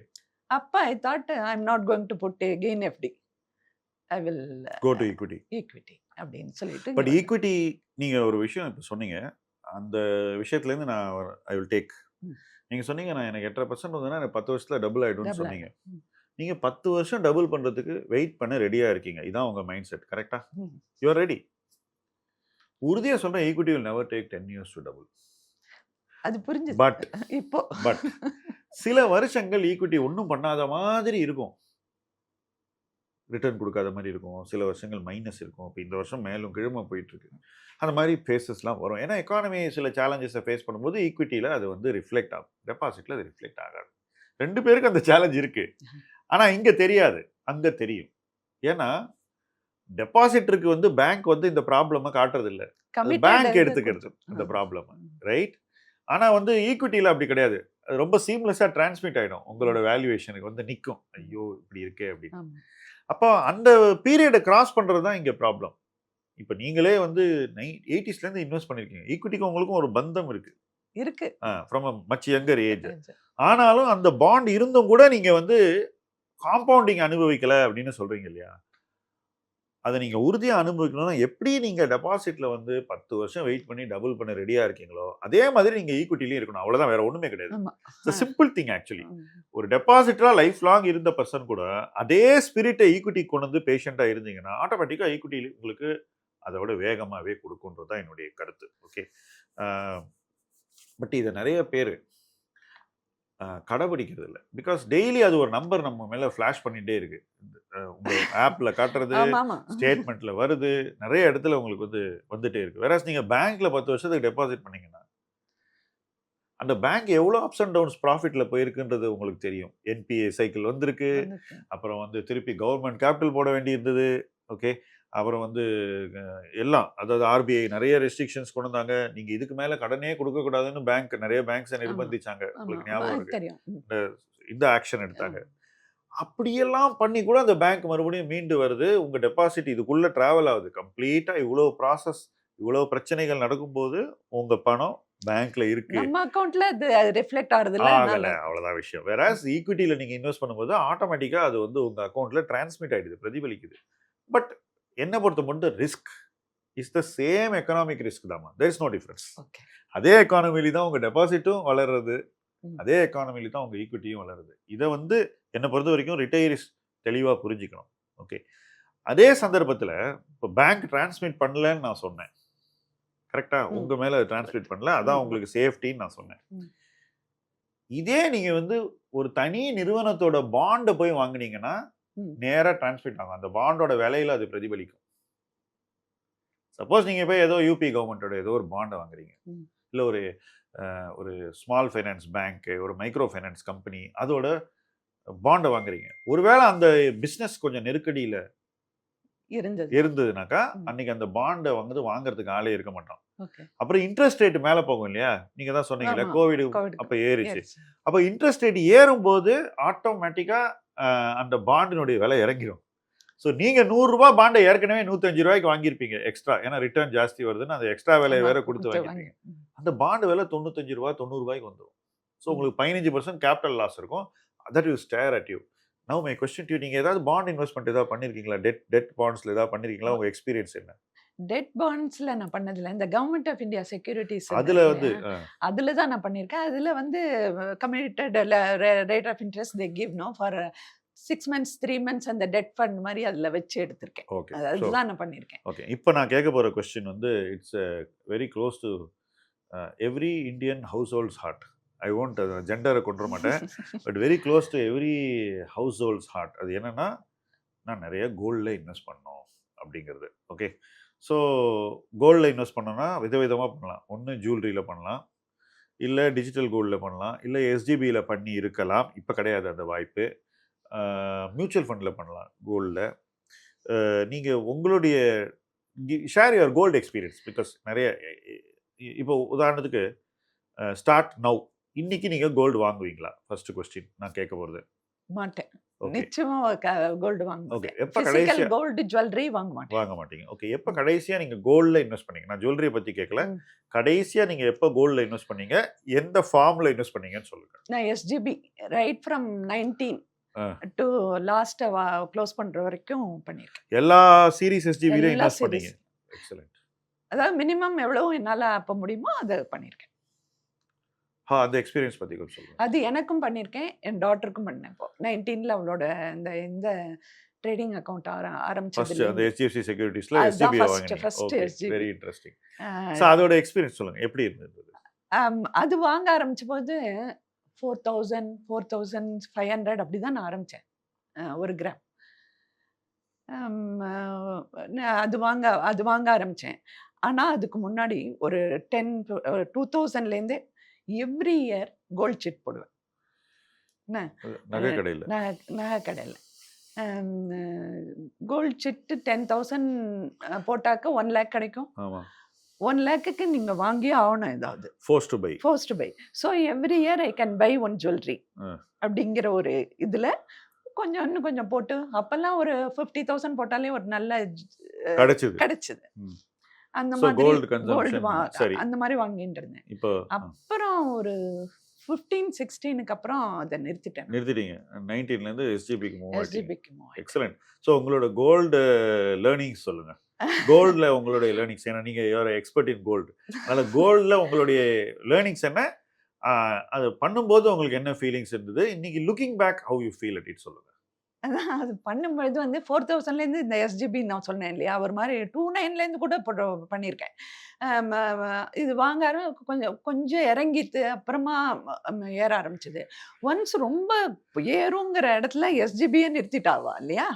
அப்ப I thought I am not going to put again FD. I will go to equity. Equity அப்படின்னு சொல்லிட்டு. பட் ஈக்விட்டி நீங்க ஒரு விஷயம் இப்ப சொன்னீங்க. அந்த விஷயத்துல இருந்து நான் ஐ வில் டேக். நீங்க சொன்னீங்க நான் எனக்கு 8% வந்ததுன்னா எனக்கு 10 வருஷத்துல டபுள் ஆயிடும்னு Double சொன்னீங்க. நீங்க 10 வருஷம் டபுள் பண்றதுக்கு வெயிட் பண்ண ரெடியா இருக்கீங்க. இதான் உங்க மைண்ட் செட். கரெக்ட்டா? You are ready. உறுதியா சொல்றேன், equity will never take 10 years to double. அது புரிஞ்சது பட் இப்போ. பட் சில வருஷங்கள் ஈக்விட்டி ஒன்றும் பண்ணாத மாதிரி இருக்கும். ரிட்டர்ன் கொடுக்காத மாதிரி இருக்கும். சில வருஷங்கள் மைனஸ் இருக்கும். இப்போ இந்த வருஷம் மேலும் கீழுமா போயிட்டு இருக்கு. அந்த மாதிரி ஃபேஸஸ்லாம் வரும். ஏன்னா எக்கானமி சில சேலஞ்சஸை ஃபேஸ் பண்ணும்போது ஈக்விட்டியில் அது வந்து ரிஃப்ளெக்ட் ஆகும். டெபாசிட்டில் அது ரிஃப்ளெக்ட் ஆகாது. 2 பேருக்கு அந்த சேலஞ்ச் இருக்கு. ஆனால் இங்கே தெரியாது, அங்கே தெரியும். ஏன்னா டெபாசிட்டருக்கு வந்து பேங்க் வந்து இந்த ப்ராப்ளமை காட்டுறது இல்லை. பேங்க் எடுத்துக்கிறது அந்த ப்ராப்ளம், ரைட்? ஆனால் வந்து ஈக்விட்டியில் அப்படி கிடையாது. அது ரொம்ப சீம்லெஸ்ஸாக டிரான்ஸ்மிட் ஆகிடும். உங்களோட வேல்யூவேஷனுக்கு வந்து நிற்கும். ஐயோ இப்படி இருக்கே அப்படின்னு. அப்போ அந்த பீரியடை கிராஸ் பண்ணுறது தான் இங்கே ப்ராப்ளம். இப்போ நீங்களே வந்து 80ஸ்லேருந்து இன்வெஸ்ட் பண்ணியிருக்கீங்க. ஈக்விட்டிக்கு உங்களுக்கும் ஒரு பந்தம் இருக்கு இருக்கு from a much younger age. ஆனாலும் அந்த பாண்ட் இருந்தும் கூட நீங்கள் வந்து காம்பவுண்டிங் அனுபவிக்கலை அப்படின்னு சொல்கிறீங்க இல்லையா? அதை நீங்கள் உறுதியாக அனுபவிக்கணும்னா எப்படி நீங்கள் டெபாசிட்டில் வந்து 10 வருஷம் வெயிட் பண்ணி டபுள் பண்ண ரெடியாக இருக்கீங்களோ அதே மாதிரி நீங்கள் ஈக்விட்டிலையும் இருக்கணும். அவ்வளோதான், வேற ஒன்றுமே கிடையாது. Simple thing actually. ஒரு டெபாசிட்டராக லைஃப் லாங் இருந்த பர்சன் கூட அதே ஸ்பிரிட்டை ஈக்விட்டி கொண்டு வந்து பேஷண்ட்டாக இருந்தீங்கன்னா ஆட்டோமேட்டிக்காக ஈக்விட்டி உங்களுக்கு அதை விட வேகமாகவே கொடுக்குன்றது தான் என்னுடைய கருத்து. ஓகே. பட் இதை நிறைய பேர் கடைபிடிக்கிறது இல்லை. பிகாஸ் டெய்லி அது ஒரு நம்பர் நம்ம மேலே ஃப்ளாஷ் பண்ணிகிட்டே இருக்கு. உங்கள் ஆப்பில் காட்டுறது, ஸ்டேட்மெண்ட்டில் வருது, நிறைய இடத்துல உங்களுக்கு வந்து வந்துட்டே இருக்கு. வேற நீங்கள் பேங்க்கில் 10 வருஷத்துக்கு டெபாசிட் பண்ணீங்கன்னா அந்த பேங்க் எவ்வளோ அப்ஸ் அண்ட் டவுன்ஸ் ப்ராஃபிட்டில் போயிருக்குன்றது உங்களுக்கு தெரியும். என்பிஏ சைக்கிள் வந்திருக்கு. அப்புறம் வந்து திருப்பி கவர்மெண்ட் கேபிட்டல் போட வேண்டி இருந்தது. ஓகே. அப்புறம் வந்து எல்லாம், அதாவது ஆர்பிஐ நிறைய ரெஸ்ட்ரிக்ஷன்ஸ் கொண்டு வந்தாங்க. நீங்கள் இதுக்கு மேலே கடனே கொடுக்கக்கூடாதுன்னு பேங்க் நிறைய பேங்க்ஸை நிர்பந்திச்சாங்க. உங்களுக்கு ஞாபகம் இருக்கு, இந்த ஆக்ஷன் எடுத்தாங்க. அப்படியெல்லாம் பண்ணி கூட அந்த பேங்க் மறுபடியும் மீண்டு வருது. உங்கள் டெபாசிட் இதுக்குள்ளே ட்ராவல் ஆகுது. கம்ப்ளீட்டாக இவ்வளோ ப்ராசஸ், இவ்வளோ பிரச்சனைகள் நடக்கும்போது உங்கள் பணம் பேங்க்ல இருக்கு. நம்ம அக்கவுண்ட்ல அது ரிஃப்ளெக்ட் ஆகுதுல்ல, அவ்வளவுதான் விஷயம். வேறஸ் ஈக்விட்டியில நீங்க இன்வெஸ்ட் பண்ணும்போது ஆட்டோமேட்டிக்கா அது வந்து உங்க அக்கவுண்ட்ல டிரான்ஸ்மிட் ஆயிடுது, பிரதிபலிக்குது. பட் என்ன பொறுத்த மட்டும் risk is the same economic risk தாமா. There is no difference. அதே எக்கானமில தான் உங்க டெபாசிட்டும் வளருது, அதே எக்கானமில தான் உங்க ஈக்விட்டியும் வளருது. இதை வந்து என்னை பொறுத்த வரைக்கும் ரிட்டையர்ஸ் தெளிவா புரிஞ்சுக்கணும். ஓகே. அதே சந்தர்ப்பத்தில் இப்போ பேங்க் டிரான்ஸ்மிட் பண்ணலன்னு நான் சொன்னேன், கரெக்டா? உங்க மேல டிரான்ஸ்மிட் பண்ணல, அதான் உங்களுக்கு சேஃப்டின்னு நான் சொன்னேன். இதே நீங்க வந்து ஒரு தனி நிறுவனத்தோட பாண்டை போய் வாங்குனீங்கன்னா நேரா டிரான்ஸ்மிட் ஆகும். அந்த பாண்டோட விலையில அது பிரதிபலிக்கும். சப்போஸ் நீங்க போய் ஏதோ யூபி கவர்மெண்டோட ஏதோ ஒரு பாண்டை வாங்குறீங்க, இல்ல ஒரு ஸ்மால் ஃபைனான்ஸ் பேங்க், ஒரு மைக்ரோ ஃபைனான்ஸ் கம்பெனி அதோட பாண்டை வாங்குறீங்க. ஒருவேளை அந்த பிசினஸ் கொஞ்சம் நெருக்கடியில இருந்ததுனாக்கா அன்னைக்கு அந்த பாண்டை வந்து வாங்குறதுக்கு ஆளே இருக்க மாட்டோம். அப்புறம் இன்ட்ரெஸ்ட் ரேட் மேல போகும் இல்லையா? நீங்க தான் சொன்னீங்கல்ல, கோவிட் அப்ப ஏறிச்சு. அப்ப இன்ட்ரெஸ்ட் ரேட் ஏறும் போது ஆட்டோமேட்டிக்கா அந்த பாண்டினுடைய விலை இறங்கிடும். ஸோ நீங்க ₹100 பாண்டை ஏற்கனவே ₹105 வாங்கியிருப்பீங்க எக்ஸ்ட்ரா. ஏன்னா ரிட்டர்ன் ஜாஸ்தி வருதுன்னு அந்த எக்ஸ்ட்ரா விலையை வேற கொடுத்து வாங்கிருப்பீங்க. அந்த பாண்டு விலை ₹95 ₹90 வந்துடும். ஸோ உங்களுக்கு 15% கேபிட்டல் லாஸ் இருக்கும். That will stare at you. Now my question to you, நீங்க ஏதாவது பாண்ட் இன்வெஸ்ட்மெண்ட் ஏதாவது பண்ணிருக்கீங்களா? டெட் பாண்ட்ஸ்ல ஏதாவது பண்ணிருக்கீங்களா? உங்க எக்ஸ்பீரியன்ஸ் என்ன? டெட் பாண்ட்ஸ்ல நான் பண்ணதில்ல. இந்த கவர்மெண்ட் ஆஃப் இந்தியா செக்யூரிட்டிஸ் அதுல வந்து அதுல தான் நான் பண்ணியிருக்கேன். அதுல வந்து committed rate of interest they give no for 6 months 3 months அந்த டெட் ஃபண்ட் மாதிரி அதுல வச்சு எடுத்திருக்கேன். ஓகே. அதுதான் நான் பண்ணியிருக்கேன். ஓகே. இப்போ நான் கேட்க போற கொஸ்டின் வந்து it's very close to every Indian household's heart. I won't ஜெண்டரை கொண்டு வர மாட்டேன். But very close to every household's heart. அது என்னன்னா, நான் நிறைய கோல்டில் இன்வெஸ்ட் பண்ணோம் அப்படிங்கிறது. ஓகே. ஸோ கோல்டில் இன்வெஸ்ட் பண்ணோன்னா விதவிதமாக பண்ணலாம். ஒன்று ஜுவல்லரியில் பண்ணலாம், இல்லை டிஜிட்டல் கோல்டில் பண்ணலாம், இல்லை எஸ்ஜிபியில் பண்ணி இருக்கலாம். இப்போ கிடையாது அந்த வாய்ப்பு. மியூச்சுவல் ஃபண்டில் பண்ணலாம் கோல்டில். நீங்கள் உங்களுடைய share your gold experience. Because நிறைய இப்போ உதாரணத்துக்கு ஸ்டார்ட் நவ், இன்னைக்கு நீங்கள் கோல்டு வாங்குவீங்களா? ஃபர்ஸ்ட் கொஸ்டின் நான் கேட்க போகிறது. மாட்டேன். நிச்சயமா கோல்டு வாங்க ஓகே. மாட்டேன். எப்போ பிசிக்கல் கடைசியா கோல்டு ஜுவல்லரி வாங்க மாட்டேன். வாங்க மாட்டீங்க? ஓகே. எப்போ கடைசியா நீங்க கோல்ட்ல இன்வெஸ்ட் பண்ணீங்க? நான் ஜுவல்லரியை பத்தி கேட்கல. கடைசியா நீங்க எப்போ கோல்ட்ல இன்வெஸ்ட் பண்ணீங்க? எந்த ஃபார்ம்ல இன்வெஸ்ட் பண்ணீங்கன்னு சொல்லுங்க. நான் SGB right from 19 to last close பண்ற வரைக்கும் பண்ணியிருக்கேன். எல்லா சீரிஸ் எஸ்ஜிபில எல்லா இன்வெஸ்ட் series. பண்ணீங்க. எக்ஸலென்ட். அதாவது மினிமம் எவ்வளவு என்னால அப்ப முடியுமோ அதை பண்ணியிருக்கேன். அந்த எக்ஸ்பீரியன்ஸ் பத்தி கொஞ்சம் சொல்லுங்க. அது எனக்கும் பண்ணியிருக்கேன், என் டாட்டருக்கும் பண்ணேன். இப்போ 19ல அவளோட இந்த ட்ரேடிங் அக்கவுண்ட் ஃபர்ஸ்ட் ஆரம்பிச்சதுல அந்த HDFC செக்யூரிட்டிஸ்ல அதுதான் எஸ்ஜிபி first வாங்குனீங்க. Okay. SGB. Very interesting. So அதோட எக்ஸ்பீரியன்ஸ் சொல்லுங்க. எப்படி இருந்தது? அது வாங்க ஆரம்பிச்ச போது 4000 4500 அப்படிதான் நான் ஆரம்பிச்சேன் ஒரு கிராம். அது வாங்க ஆரம்பிச்சேன். ஆனா அதுக்கு முன்னாடி ஒரு 2000லேருந்து எவ்ரி இயர் கோல்ட் சிட் போடுவேன். என்ன நகை கடையில. நகை கடையில் கோல்ட் சிட்டு 10,000 போட்டாக்க 1 lakh கிடைக்கும். ஆமா. 1 lakhக்கு நீங்க வாங்கி ஆகணும் ஏதாவது. Forced to buy. First buy. So every year I can buy one jewellery அப்படிங்கிற ஒரு இதுல இன்னும் கொஞ்சம் போட்டு அப்பெல்லாம் ஒரு 50,000 போட்டாலே ஒரு நல்ல கிடைச்சது. அந்த So மாதிரி gold consumption. சரி. அந்த மாதிரி வாங்கிட்டு இருந்தேன். இப்போ அப்புறம் ஒரு 15-16க்கு அப்புறம் அதை நிறுத்திட்டீங்க. 19ல இருந்து எஸ்ஜிபிக்கு மூவ் ஆயிட்டீங்க. எஸ்ஜிபிக்கு எக்ஸலென்ட். ஸோ உங்களோட கோல்டு லேர்னிங்ஸ் சொல்லுங்க. கோல்டில் உங்களுடைய லேர்னிங்ஸ், ஏன்னா நீங்கள் யூஆர் எக்ஸ்பர்ட் இன் கோல்டு. அதனால் கோல்டில் உங்களுடைய லேர்னிங்ஸ் என்ன, அது பண்ணும்போது உங்களுக்கு என்ன ஃபீலிங்ஸ் இருந்தது, இன்னைக்கு looking back how you feel it சொல்லுங்க. அதான் அது பண்ணும்பொழுது வந்து 4000லேருந்து இந்த எஸ்ஜிபி நான் சொன்னேன் இல்லையா, ஒரு மாதிரி 29லேருந்து கூட பண்ணியிருக்கேன். இது வாங்க கொஞ்சம் இறங்கிட்டு அப்புறமா ஏற ஆரம்பிச்சது. ஒன்ஸ் ரொம்ப ஏறுங்கிற இடத்துல எஸ்ஜிபியை நிறுத்திட்டாவா இல்லையா,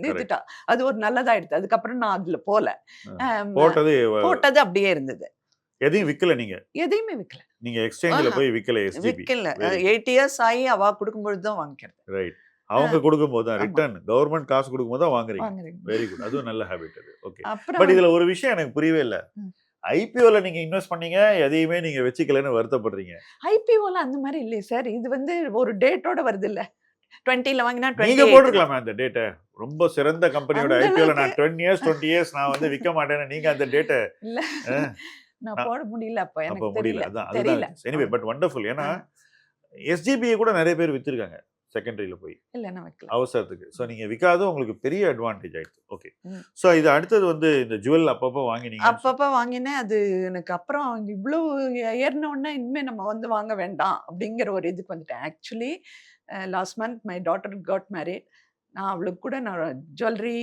நிறுத்திட்டா. அது ஒரு நல்லதாயிடுது. அதுக்கப்புறம் நான் அதுல போட்டது அப்படியே இருந்தது. எதையும் விக்கல? நீங்க எதையுமே விக்கல. நீங்க எக்ஸ்சேஞ்சில போய் விக்கல? எஸ்ஜிபி விக்கல. 8 இயர்ஸ் ஆகி அவ கொடுக்கும்போது தான் வாங்கிக்கிறது. ரைட். அவங்க கொடுக்கும்போது தான் ரிட்டர்ன், கவர்மெண்ட் காசு கொடுக்கும்போது தான் வாங்குறீங்க. Very good. அதுவும் நல்ல ஹேபிட் அது. ஓகே. பட் இதுல ஒரு விஷயம் எனக்கு புரியவே இல்லை. ஐபிஓல நீங்க இன்வெஸ்ட் பண்ணீங்க, எதையுமே நீங்க வச்சுக்கலன்னு வருத்தப்படுறீங்க. ஐபிஓல அந்த மாதிரி இல்லையே சார். இது வந்து ஒரு டேட்டோட வருது இல்ல. 20ல வாங்கினா 20 நீங்க போட்டுக்கலாமே அந்த டேட்டை. ரொம்ப சிறந்த கம்பெனியோட ஐபிஓல நான் 20 years நான் வந்து விற்க மாட்டேன்னு நீங்க அந்த டேட்டை இல்ல நான் போட முடியல. அப்ப எனக்கு முடியல. அதான். Anyway but wonderful. ஏன்னா எஸ்ஜிபியை கூட நிறைய பேர் வித்திருக்காங்க செகண்டரியில போய். இல்ல நான் வைக்கல அவசரத்துக்கு. ஸோ நீங்க விற்காத உங்களுக்கு பெரிய அட்வான்டேஜ் ஆயிடுச்சு. ஓகே. ஸோ இது அடுத்தது வந்து இந்த ஜுவல் அப்பப்போ வாங்கினீங்க. அப்பப்போ வாங்கினேன். அது எனக்கு அப்புறம் இவ்வளவு ஏறின உடனே இனிமே நம்ம வந்து வாங்க வேண்டாம் அப்படிங்கிற ஒரு இதுக்கு வந்துட்டேன். Actually last month my daughter got married. நான் அவளுக்கு கூட நான் ஜுவல்லரி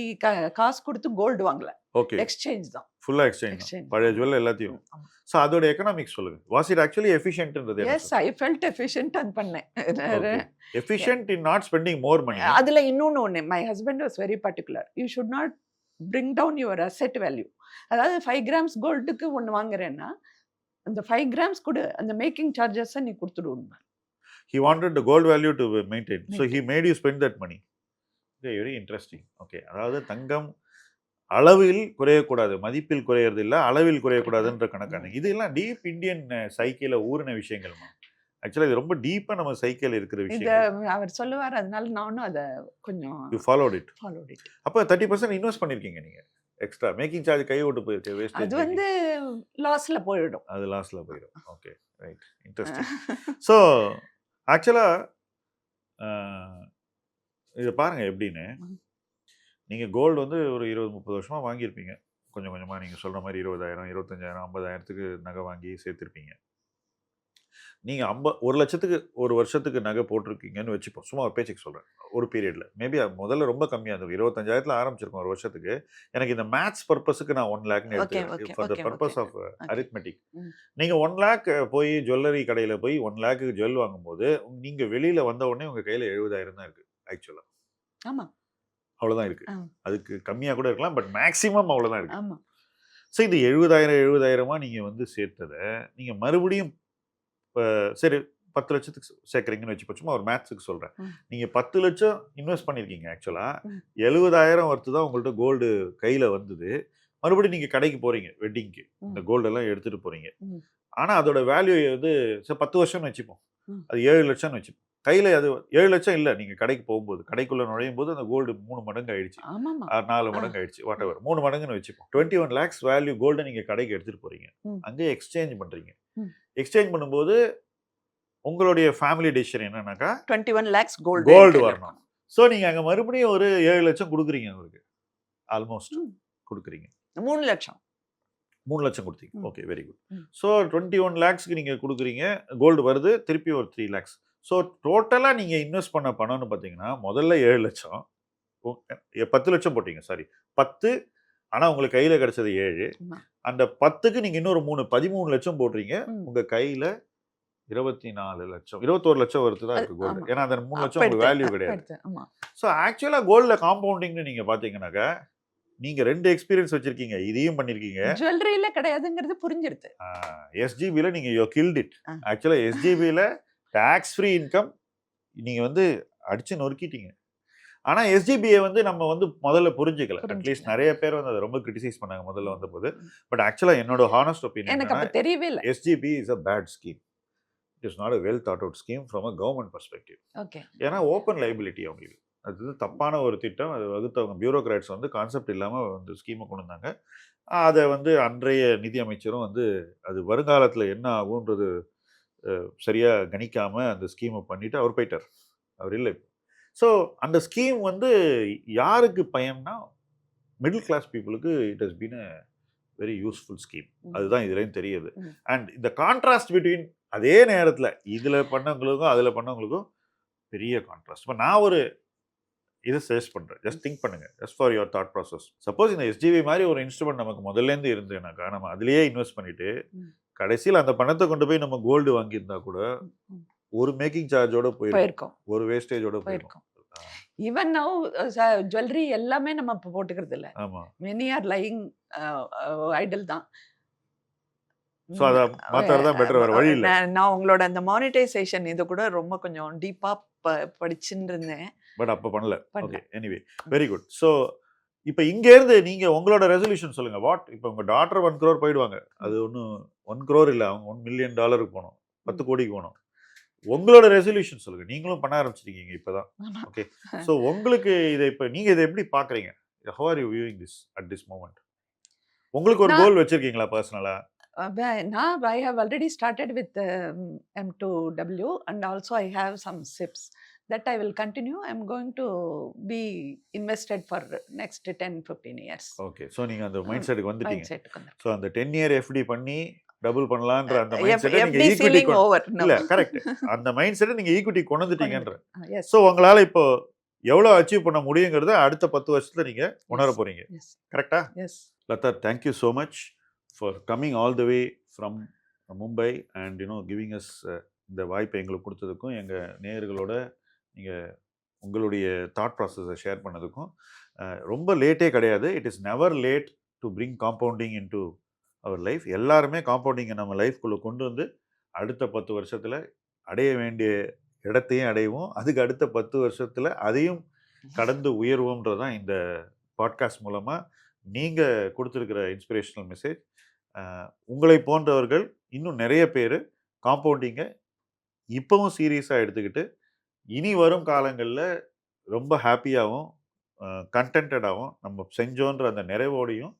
காசு கொடுத்து கோல்டு வாங்கல. ஓகே. எக்ஸ்சேஞ்ச் தான். ஃபுல்லா எக்ஸ்சேஞ்ச். பழைய ஜுவல் எல்லாத்தையும். சோ அதோட எகனாமிக்ஸ் சொல்லுங்க. வாஸ் இட் ஆக்சுவலி எஃபிஷியன்ட்ன்றது? Yes, I felt efficient and பண்ணேன். Efficient in not spending more money. அதுல இன்னொன்னு my husband was very particular. You should not bring down your asset value. அதாவது 5 grams கோல்டுக்கு ஒன்னு வாங்குறேன்னா அந்த 5 grams கூட அந்த மேக்கிங் சார்ஜஸ் நீ கொடுத்துடுங்க. He wanted the gold value to maintain. So he made you spend that money. Very interesting. Okay. அதாவது தங்கம் அளவில் குறையக்கூடாது, மதிப்பில் குறையறது இல்லை, அளவில் குறையக்கூடாதுன்ற கணக்கான இதெல்லாம் டீப் இந்தியன் சைக்கிள ஊறின விஷயங்கள்மா. ஆக்சுவலா இது ரொம்ப டீப்பா நம்ம சைக்கிள் இருக்கிற இத விஷயம். அவர் சொல்லுவார். அதனால நானும் அத கொஞ்சம் you followed it. Followed it. அப்ப 30% இன்வெஸ்ட் பண்ணிருக்கீங்க நீங்க. எக்ஸ்ட்ரா மேக்கிங் சார்ஜ் கை விட்டு போயிருக்கு. அது வேஸ்டேஜ் வந்து லாஸ்ல போயிடும். அது லாஸ்ட்ல போயிடும். Okay, right, interesting. ஸோ ஆக்சுவலா இதை பாருங்க எப்படின்னு. நீங்க கோல்டு வந்து ஒரு 20-30 வருஷமா வாங்கியிருப்பீங்க. கொஞ்சம் கொஞ்சமா நீங்க சொல்ற மாதிரி 20,000, 25,000, 50,000த்துக்கு நகை வாங்கி சேர்த்திருப்பீங்க. நீங்க 1 லட்சத்துக்கு ஒரு வருஷத்துக்கு நகை போட்டிருக்கீங்கன்னு வச்சுப்போம். சும்மா ஒரு பேச்சுக்கு சொல்றேன். ஒரு பீரியட்ல மேபி முதல்ல ரொம்ப கம்மியா இருந்தது. 25,000த்துல ஆரம்பிச்சிருக்கோம் ஒரு வருஷத்துக்கு. எனக்கு இந்த மேத்ஸ் பர்பஸ்க்கு நான் 1 லேக்னு எடுத்துக்கிறேன். For the purpose of arithmetic. நீங்க 1 லேக் போய் ஜுவல்லரி கடையில போய் 1 லேக்கு ஜுவல் வாங்கும்போது நீங்க வெளியில வந்த உடனே உங்க கையில 70,000 தான் இருக்கு ஆக்சுவலா. ஆமா. அவ்வளவுதான் இருக்கு. அதுக்கு கம்மியா கூட இருக்கலாம். பட் மேக்ஸிமம் அவ்வளவுதான் இருக்கு. ஆமா. ஸோ இது 70,000 நீங்க வந்து சேர்த்ததை நீங்க மறுபடியும் சரி 10 லட்சத்துக்கு சேர்க்குறீங்கன்னு வச்சுப்போம். சும்மா ஒரு மேத்ஸுக்கு சொல்றேன். நீங்க 10 லட்சம் இன்வெஸ்ட் பண்ணிருக்கீங்க ஆக்சுவலா. 70,000 ஒர்த்து தான் உங்கள்ட்ட கோல்டு கையில வந்தது. மறுபடியும் நீங்க கடைக்கு போறீங்க வெட்டிங்க்கு. இந்த கோல்டு எல்லாம் எடுத்துட்டு போறீங்க. ஆனா அதோட வேல்யூ வந்து 10 வருஷம்னு வச்சுப்போம். அது 7 லட்சம்னு வச்சுப்போம். கையில அது 7 லட்சம் இல்ல. நீங்க கடைக்கு போகும்போது கடைக்குள்ள நுழையும் போது அந்த கோல்டு 3 மடங்கு ஆயிடுச்சு. 4 மடங்கு ஆயிடுச்சு. வாட் எவர் 3 மடங்குன்னு வச்சுப்போம். 21 lakhs வேல்யூ கோல்டை நீங்க கடைக்கு எடுத்துட்டு போறீங்க. அங்கே எக்ஸ்சேஞ்ச் பண்றீங்க. எக்ஸ்சேஞ்ச் பண்ணும்போது உங்களுடைய ஃபேமிலி டிசிஷன் என்னன்னாக்கா 21 lakhs கோல்டு வரணும். ஸோ நீங்க அங்க மறுபடியும் ஒரு 7 லட்சம் கொடுக்குறீங்க அவருக்கு. ஆல்மோஸ்ட் கொடுக்குறீங்க. 3 லட்சம் 3 லட்சம் கொடுத்தீங்க. Okay, very good. ஸோ 21 lakhsக்கு நீங்க கொடுக்குறீங்க. கோல்டு வருது. திருப்பி ஒரு 3 lakhs. ஸோ டோட்டலா நீங்க இன்வெஸ்ட் பண்ண பணம்னு பார்த்தீங்கன்னா முதல்ல 7 லட்சம் 10 லட்சம் போட்டீங்க. சாரி 10. ஆனா உங்களுக்கு கையில கிடைச்சது 7. அந்த 10க்கு நீங்க இன்னொரு 13 லட்சம் போடுறீங்க. உங்க கையில 24 லட்சம் 21 லட்சம் வருது தான் இருக்கு கோல்டு. ஏன்னா அந்த 3 லட்சம் உங்களுக்கு வேல்யூ கிடையாது. ஸோ ஆக்சுவலா கோல்ட்ல காம்பவுண்டிங்னு நீங்க பாத்தீங்கன்னாக்கா நீங்க 2 எக்ஸ்பீரியன்ஸ் வச்சிருக்கீங்க. இதையும் பண்ணிருக்கீங்க. ஜுவல்லரியில கிடையாதுங்கிறது புரிஞ்சிருது. எஸ்ஜிபில நீங்க யூ கில்ட் இட். ஆக்சுவலா எஸ்ஜிபில டாக்ஸ் ஃப்ரீ இன்கம் நீங்க வந்து அடிச்சு நொறுக்கிட்டீங்க. ஆனா எஸ்ஜிபியை வந்து நம்ம வந்து முதல்ல புரிஞ்சுக்கல. அட்லீஸ்ட் நிறைய பேர் வந்து அதை ரொம்ப கிரிட்டிசைஸ் பண்ணாங்க முதல்ல வந்தபோது. பட் ஆக்சுவலா என்னோட ஹானஸ்ட் ஒப்பீனியன் எனக்கு அப்ப தெரியவே இல்லை. SGB is a bad scheme. It is not a well thought out scheme from a government perspective. Okay. ஏன்னா ஓப்பன் லைபிலிட்டி அவங்களுக்கு. அது தப்பான ஒரு திட்டம். அது வகுத்தவங்க பியூரோக்ராட்ஸ் வந்து கான்செப்ட் இல்லாமல் வந்து ஸ்கீமை கொண்டு வந்தாங்க. அதை வந்து அன்றைய நிதி அமைச்சரும் வந்து அது வருங்காலத்தில் என்ன ஆகுன்றது சரியா கணிக்காம அந்த ஸ்கீமை பண்ணிட்டு அவர் போயிட்டார். அவர் இல்லை. ஸோ அந்த ஸ்கீம் வந்து யாருக்கு பயன்னா மிடில் கிளாஸ் பீப்புளுக்கு it has been a very useful scheme. அதுதான் இதுலேயும் தெரியுது. அண்ட் இந்த கான்ட்ராஸ்ட் பிட்வீன் அதே நேரத்தில் இதில் பண்ணவங்களுக்கும் அதில் பண்ணவங்களுக்கும் பெரிய கான்ட்ராஸ்ட். இப்போ நான் ஒரு இதை சஜஸ்ட் பண்ணுறேன். ஜஸ்ட் திங்க் பண்ணுங்க. Just for your thought process. Suppose இந்த எஸ்ஜிபி மாதிரி ஒரு இன்ஸ்ட்ருமெண்ட் நமக்கு முதல்லேருந்து இருந்ததுனாக்கா நம்ம அதுலேயே இன்வெஸ்ட் பண்ணிட்டு கடைசியில் அந்த பணத்தை கொண்டு போய் நம்ம கோல்டு வாங்கியிருந்தா கூட ஒரு மேக்கிங் சார்ஜோட போயிருக்கும். ஒரு வேஸ்டேஜோட போயிருக்கும். ஈவன் நவ ஜுவல்லரி எல்லாமே நம்ம போட்டுக்கிறது இல்ல. ஆமா. many are lying idle தான். சோ அத மாத்தறதா பெட்டர், வேற வழி இல்ல. நான் உங்களோட அந்த மானிட்டைசேஷன் இது கூட ரொம்ப கொஞ்சம் டீப்பா படிச்சிட்டு இருந்தேன். பட் அப்ப பண்ணல. Okay, anyway very good. So இப்போ இங்க இருந்து நீங்க உங்களோட ரெசல்யூஷன் சொல்லுங்க. வாட் இப்போ உங்க டாட்டர் 1 crore போயிடுவாங்க. அது ஒன்றும் 1 crore இல்ல, அவங்க $1 million போகணும், 10 கோடிக்கு போகணும். உங்களோட ரெசல்யூஷன் சொல்லுங்க. நீங்களும் பண்ண ஆரம்பிச்சிருக்கீங்க இப்பதான். ஓகே, ஸோ உங்களுக்கு இதை இப்போ நீங்க இதை எப்படி பாக்குறீங்க? How are you viewing this at this moment? உங்களுக்கு ஒரு கோல் வச்சிருக்கீங்களா பர்சனலா? Now I have already started with M2W and also I have some SIPs that I will continue. I'm going to be invested for next 10-15 years. Okay, so நீங்க அந்த mind செட்டுக்கு வந்துட்டீங்க. So அந்த 10-year FD பண்ணி double பண்ணலாம்ன்ற அந்த mind செட்டை நீங்க equity இல்ல கரெக்ட். அந்த மைண்ட் செட்டை நீங்க ஈக்விட்டி கொண்டு வந்துட்டீங்கன்ற. சோ உங்களால இப்போ எவ்வளவு அச்சீவ் பண்ண முடியுங்கிறத அடுத்த 10 வருஷத்துல நீங்க உணர போறீங்க. கரெக்ட்டா? Yes. Latha, thank you so much for coming all the way from Mumbai and giving us இந்த வாய்ப்பை எங்களுக்கு கொடுத்ததுக்கும் எங்கள் நேயர்களோட நீங்கள் உங்களுடைய தாட் ப்ராசஸை ஷேர் பண்ணதுக்கும் ரொம்ப லேட்டே கிடையாது. It is never late to bring compounding into our life. எல்லாருமே காம்பவுண்டிங்கை நம்ம லைஃப்குள்ளே கொண்டு வந்து அடுத்த 10 வருஷத்தில் அடைய வேண்டிய இடத்தையும் அடைவோம். அதுக்கு அடுத்த 10 வருஷத்தில் அதையும் கடந்து உயர்வோம்ன்றது தான் இந்த பாட்காஸ்ட் மூலமாக நீங்கள் கொடுத்துருக்கிற இன்ஸ்பிரேஷனல் மெசேஜ். உங்களை போன்றவர்கள் இன்னும் நிறைய பேர் காம்பவுண்டிங்கை இப்பவும் சீரியஸாக எடுத்துக்கிட்டு இனி வரும் காலங்களில் ரொம்ப ஹாப்பியாகவும் கண்டென்டடாகவும் நம்ம செஞ்சோன்ற அந்த நிறைவோடையும்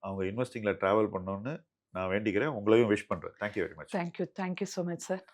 அவங்க இன்வெஸ்டிங்கில் ட்ராவல் பண்ணோன்னு நான் வேண்டிக்கிறேன். உங்களையும் விஷ் பண்ணுறேன். Thank you very much. Thank you so much sir.